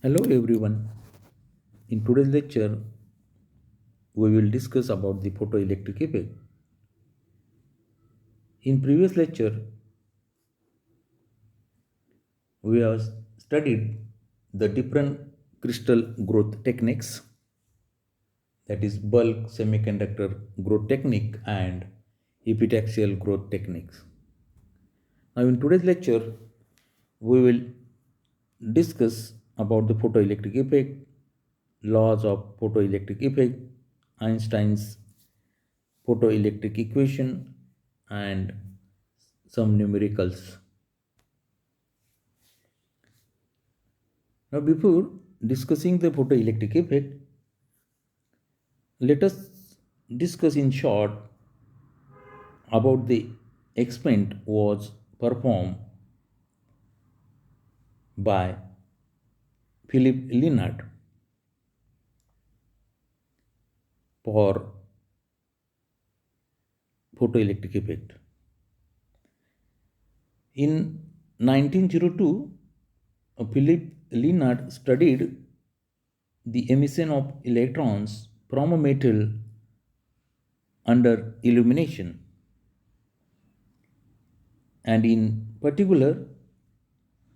Hello everyone. In today's lecture, we will discuss about the photoelectric effect. In previous lecture, we have studied the different crystal growth techniques, that is bulk semiconductor growth technique and epitaxial growth techniques. Now in today's lecture, we will discuss about the photoelectric effect, laws of photoelectric effect, Einstein's photoelectric equation, and some numericals. Now, before discussing the photoelectric effect, let us discuss in short about the experiment was performed by Philip Leonard for photoelectric effect. In 1902, Philip Leonard studied the emission of electrons from a metal under illumination, and in particular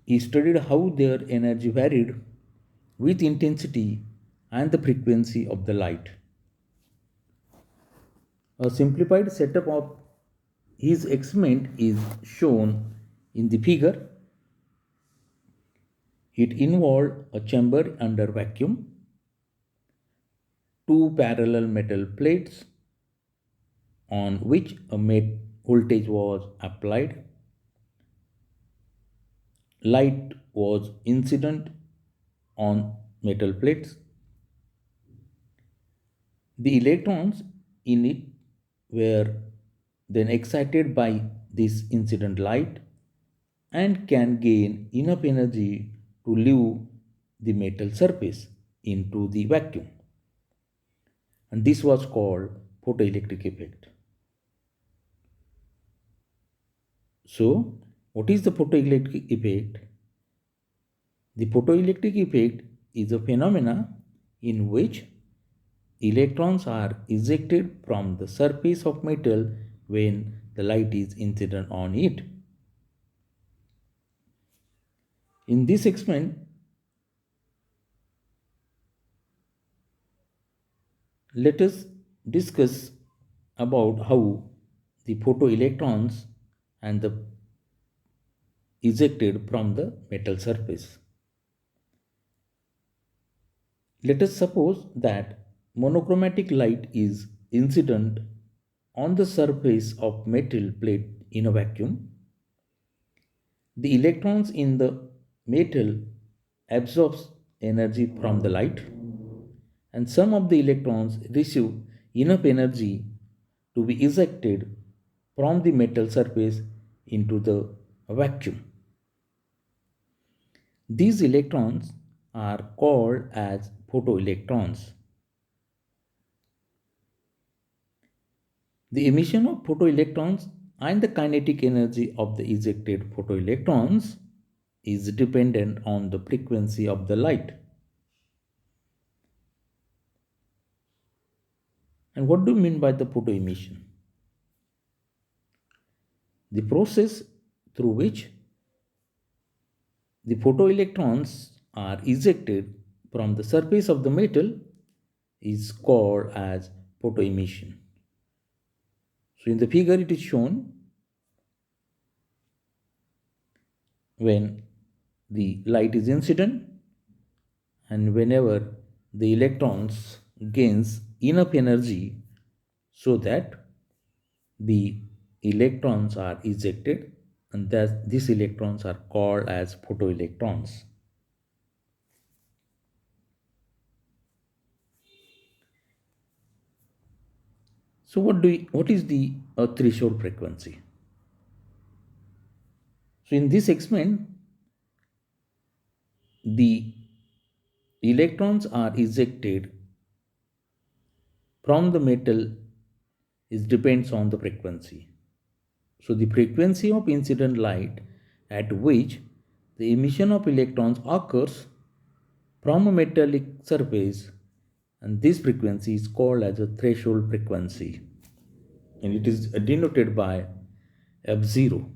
he studied how their energy varied with intensity and the frequency of the light. A simplified setup of his experiment is shown in the figure. It involved a chamber under vacuum, two parallel metal plates on which a voltage was applied. Light was incident on metal plates. The electrons in it were then excited by this incident light and can gain enough energy to leave the metal surface into the vacuum. And this was called photoelectric effect. So, what is the photoelectric effect? The photoelectric effect is a phenomena in which electrons are ejected from the surface of metal when the light is incident on it. In this experiment, let us discuss about how the photoelectrons and the ejected from the metal surface. Let us suppose that monochromatic light is incident on the surface of metal plate in a vacuum. The electrons in the metal absorbs energy from the light, and some of the electrons receive enough energy to be ejected from the metal surface into the vacuum. These electrons are called as photoelectrons. The emission of photoelectrons and the kinetic energy of the ejected photoelectrons is dependent on the frequency of the light. And what do you mean by the photoemission? The process through which the photoelectrons are ejected from the surface of the metal is called as photoemission. So in the figure it is shown when the light is incident and whenever the electrons gains enough energy so that the electrons are ejected, and that these electrons are called as photoelectrons. So what is the threshold frequency? So in this experiment, the electrons are ejected from the metal depends on the frequency. So the frequency of incident light at which the emission of electrons occurs from a metallic surface, and this frequency is called as a threshold frequency, and it is denoted by f0.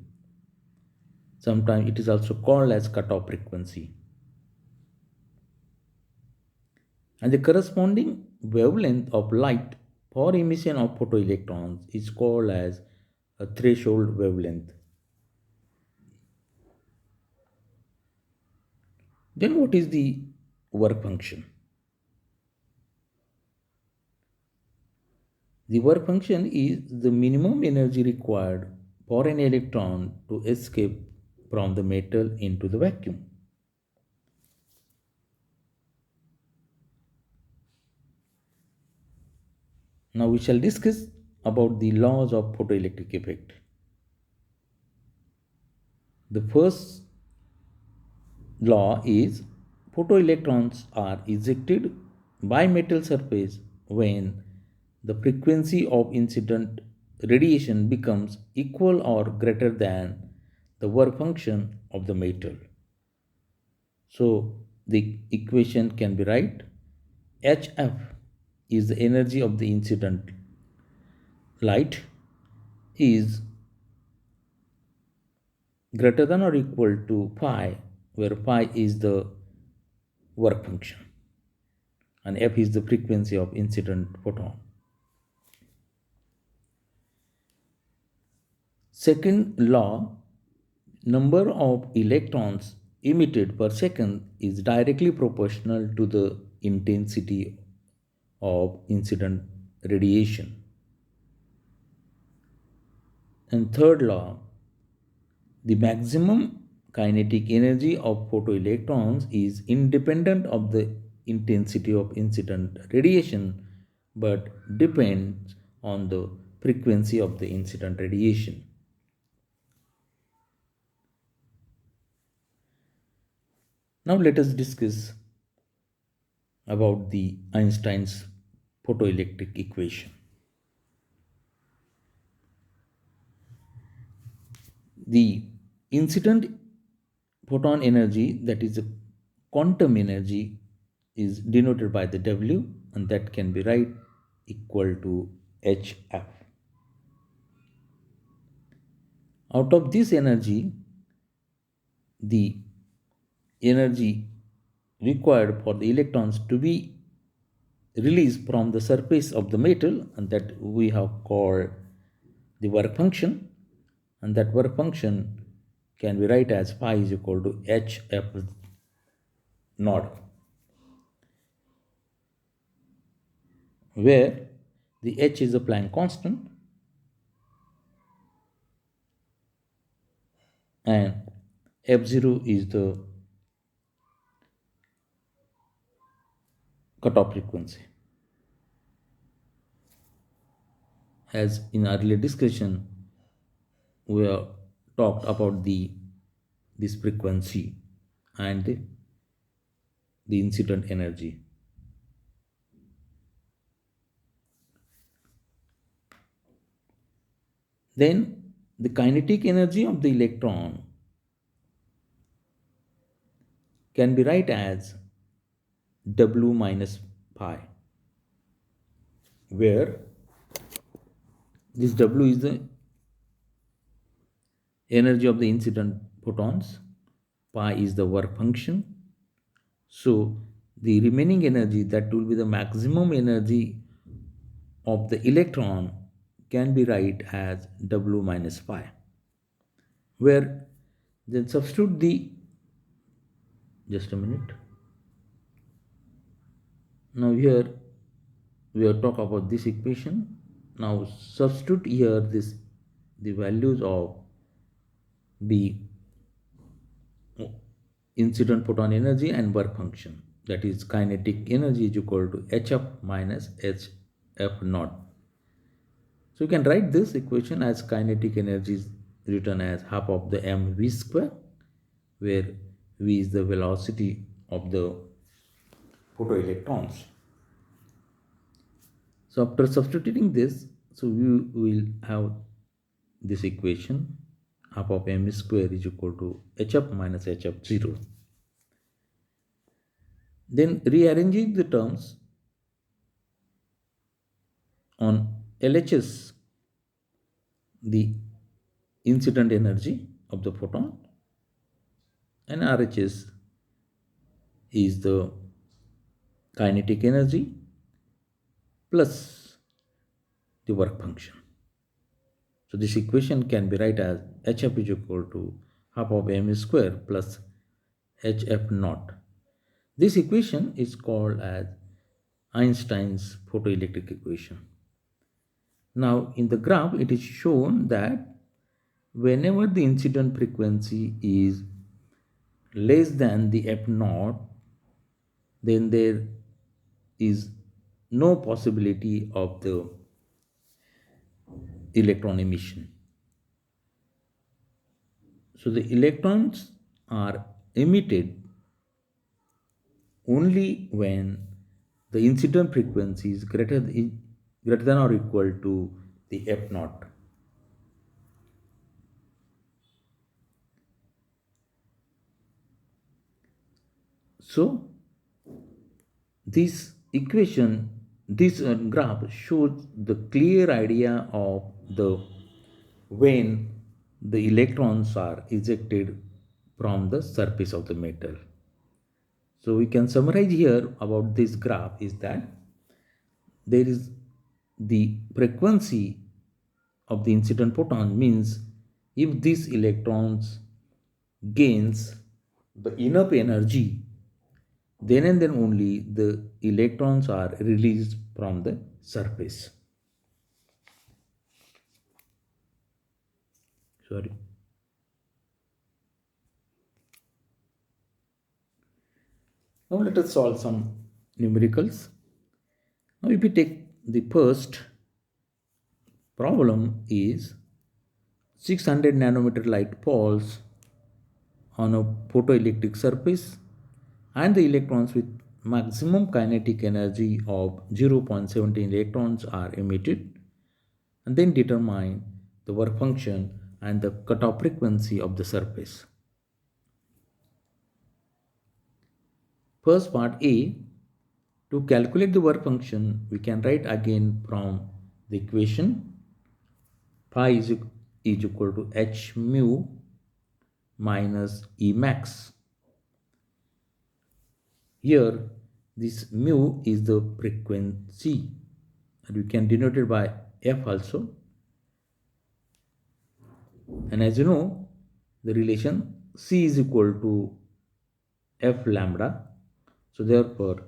Sometimes it is also called as cutoff frequency. And the corresponding wavelength of light for emission of photoelectrons is called as a threshold wavelength. Then what is the work function? The work function is the minimum energy required for an electron to escape from the metal into the vacuum. Now we shall discuss about the laws of photoelectric effect. The first law is photoelectrons are ejected by metal surface when the frequency of incident radiation becomes equal or greater than the work function of the metal. So the equation can be right. HF is the energy of the incident light is greater than or equal to phi, where phi is the work function and f is the frequency of incident photon. Second law, number of electrons emitted per second is directly proportional to the intensity of incident radiation. And third law, the maximum kinetic energy of photoelectrons is independent of the intensity of incident radiation but depends on the frequency of the incident radiation. Now let us discuss about the Einstein's photoelectric equation. The incident photon energy, that is a quantum energy, is denoted by the W, and that can be right equal to hf. Out of this energy, the energy required for the electrons to be released from the surface of the metal, and that we have called the work function, and that work function can be write as phi is equal to hf naught, where the h is a Planck constant and f0 is the cutoff frequency. As in earlier discussion, we have talked about this frequency and the incident energy. Then the kinetic energy of the electron can be write as W minus pi, where this W is the energy of the incident photons, pi is the work function. So the remaining energy, that will be the maximum energy of the electron, can be write as W minus pi, where then substitute the, just a minute. Now here we have talked about this equation. Now substitute here the values of the incident photon energy and work function, that is kinetic energy is equal to hf minus hf naught. So you can write this equation as kinetic energy is written as half of the mv square, where v is the velocity of the photoelectrons. So after substituting this, so we will have this equation, half of m square is equal to hf minus hf0. Then rearranging the terms on LHS, the incident energy of the photon, and RHS is the kinetic energy plus the work function. So this equation can be written as HF is equal to half of m square plus HF naught. This equation is called as Einstein's photoelectric equation. Now in the graph it is shown that whenever the incident frequency is less than the f naught, then there is no possibility of the electron emission. So the electrons are emitted only when the incident frequency is greater than or equal to the f naught. So this equation, this graph shows the clear idea of the when the electrons are ejected from the surface of the metal. So we can summarize here about this graph is that there is the frequency of the incident photon means if these electrons gains the enough energy, then and then only the electrons are released from the surface. Sorry. Now let us solve some numericals. Now if we take the first problem is 600 nanometer light falls on a photoelectric surface and the electrons with maximum kinetic energy of 0.17 electrons are emitted, and then determine the work function and the cutoff frequency of the surface. First part A, to calculate the work function we can write again from the equation phi is equal to h mu minus E max. Here this mu is the frequency and we can denote it by f also, and as you know the relation c is equal to f lambda, so therefore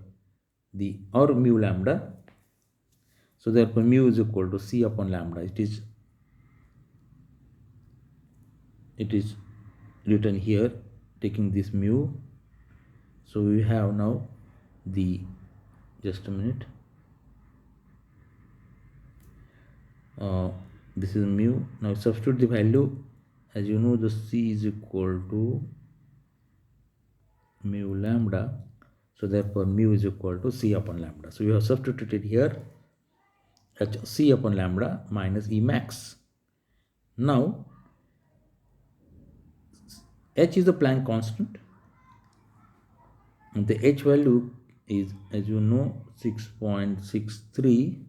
the or mu lambda, so therefore mu is equal to c upon lambda. It is written here taking this mu. So we have now the, just a minute, this is mu. Now substitute the value. As you know the c is equal to mu lambda, so therefore mu is equal to c upon lambda. So we have substituted here h c upon lambda minus E max. Now h is the Planck constant and the h value is, as you know, 6.63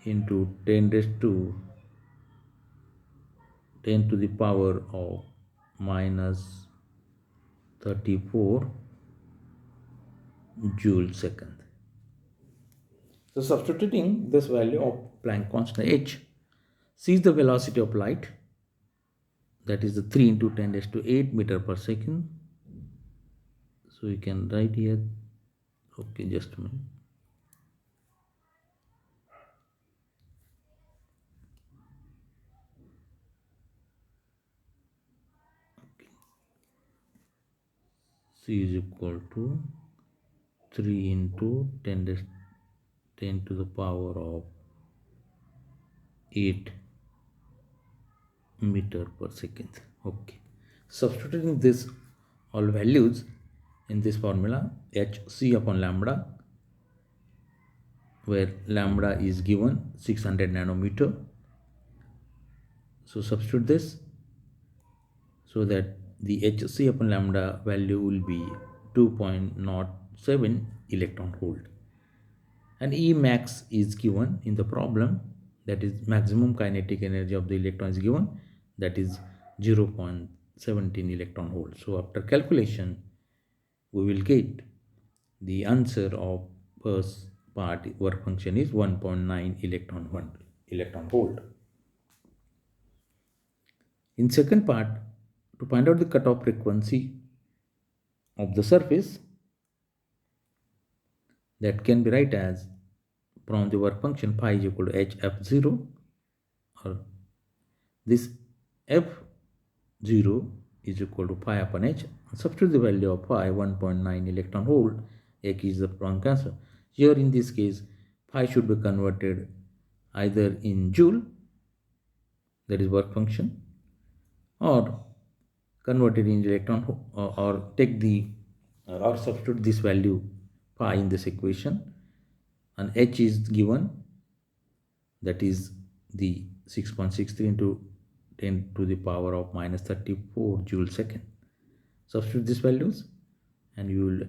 into 10 raised to 10 to the power of minus 34 joule second. So substituting this value of Planck constant h, c is the velocity of light, that is the 3 into 10 raised to 8 meter per second. So you can write here, okay, just a minute. Okay. C is equal to 3 into 10 to the power of 8 meter per second. Okay, substituting this all values in this formula h c upon lambda, where lambda is given 600 nanometer. So substitute this so that the h c upon lambda value will be 2.07 electron volt, and E max is given in the problem, that is maximum kinetic energy of the electron is given, that is 0.17 electron volt. So after calculation we will get the answer of first part work function is 1.9 electron volt. In second part, to find out the cutoff frequency of the surface, that can be write as, from the work function phi is equal to hf0, or this f0 is equal to phi upon h. Substitute the value of phi 1.9 electron volt. H is the Planck constant. Here in this case phi should be converted either in joule, that is work function, or converted in electron, or take the or substitute this value phi in this equation, and h is given, that is the 6.63 into 10 to the power of minus 34 joule second. Substitute these values and you will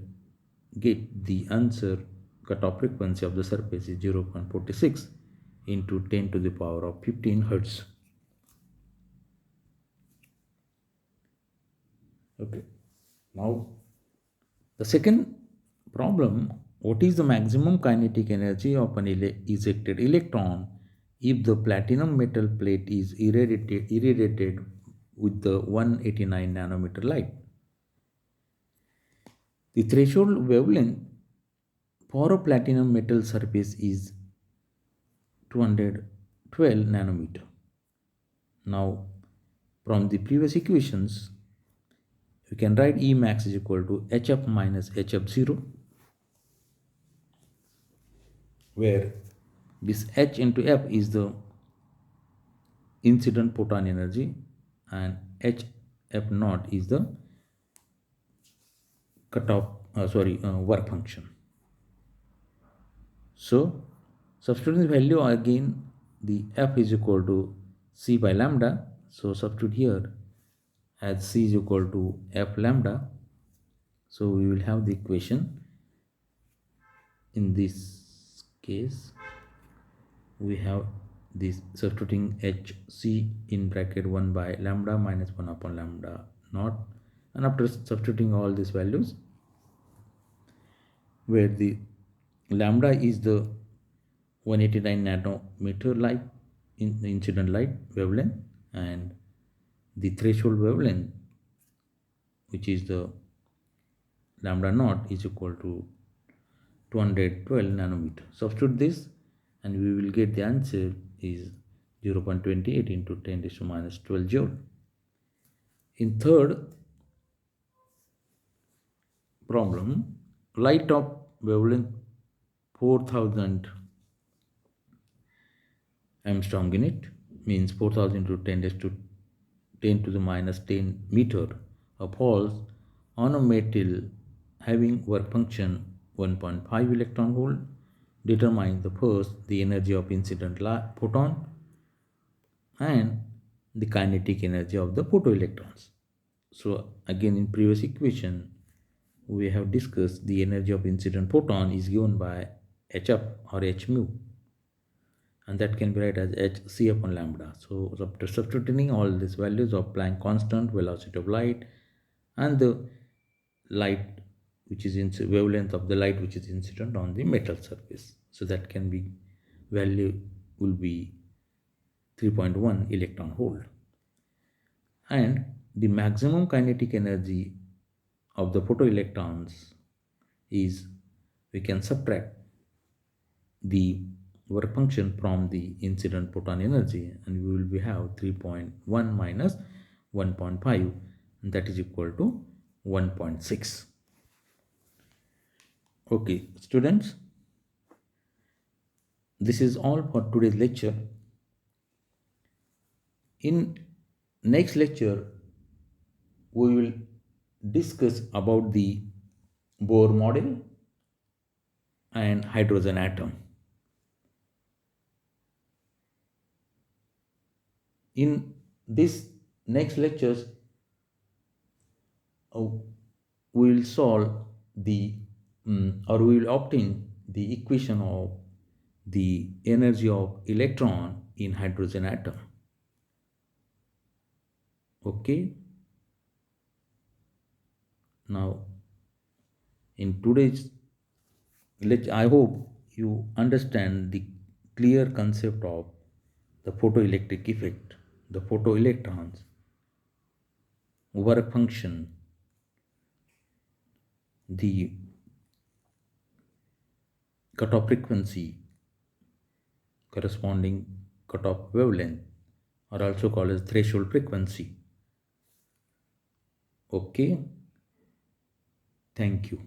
get the answer. Cutoff frequency of the surface is 0.46 into 10 to the power of 15 hertz. Okay, now the second problem, what is the maximum kinetic energy of an ejected electron if the platinum metal plate is irradiated with the 189 nanometer light? The threshold wavelength for a platinum metal surface is 212 nanometer. Now from the previous equations you can write E max is equal to hf minus hf0, where this h into f is the incident photon energy and hf naught is the work function. So substituting the value again, the f is equal to c by lambda, so substitute here as c is equal to f lambda. So we will have the equation. In this case we have this, substituting h c in bracket 1 by lambda minus 1 upon lambda naught, and after substituting all these values, where the lambda is the 189 nanometer light in the incident light wavelength, and the threshold wavelength, which is the lambda naught, is equal to 212 nanometer. Substitute this and we will get the answer is 0.28 into 10 to minus 12 joule. In third problem, light of wavelength 4000 Armstrong unit, means 4000 into 10 to the minus 10 meter, falls on a metal having work function 1.5 electron volt. Determine the first the energy of incident photon and the kinetic energy of the photoelectrons. So again, in previous equation we have discussed the energy of incident photon is given by hf or h mu, and that can be written as h c upon lambda. So after substituting all these values of Planck constant, velocity of light, and the light which is in wavelength of the light which is incident on the metal surface, so that can be value will be 3.1 electron volt, and the maximum kinetic energy of the photoelectrons is, we can subtract the work function from the incident photon energy, and we will have 3.1 minus 1.5, and that is equal to 1.6. Okay students, this is all for today's lecture. In next lecture we will discuss about the Bohr model and hydrogen atom. In this next lectures we will solve the or we will obtain the equation of the energy of electron in hydrogen atom. Okay, now in today's I hope you understand the clear concept of the photoelectric effect, the photoelectrons, work function, the cutoff frequency, corresponding cutoff wavelength, are also called as threshold frequency. Okay, thank you.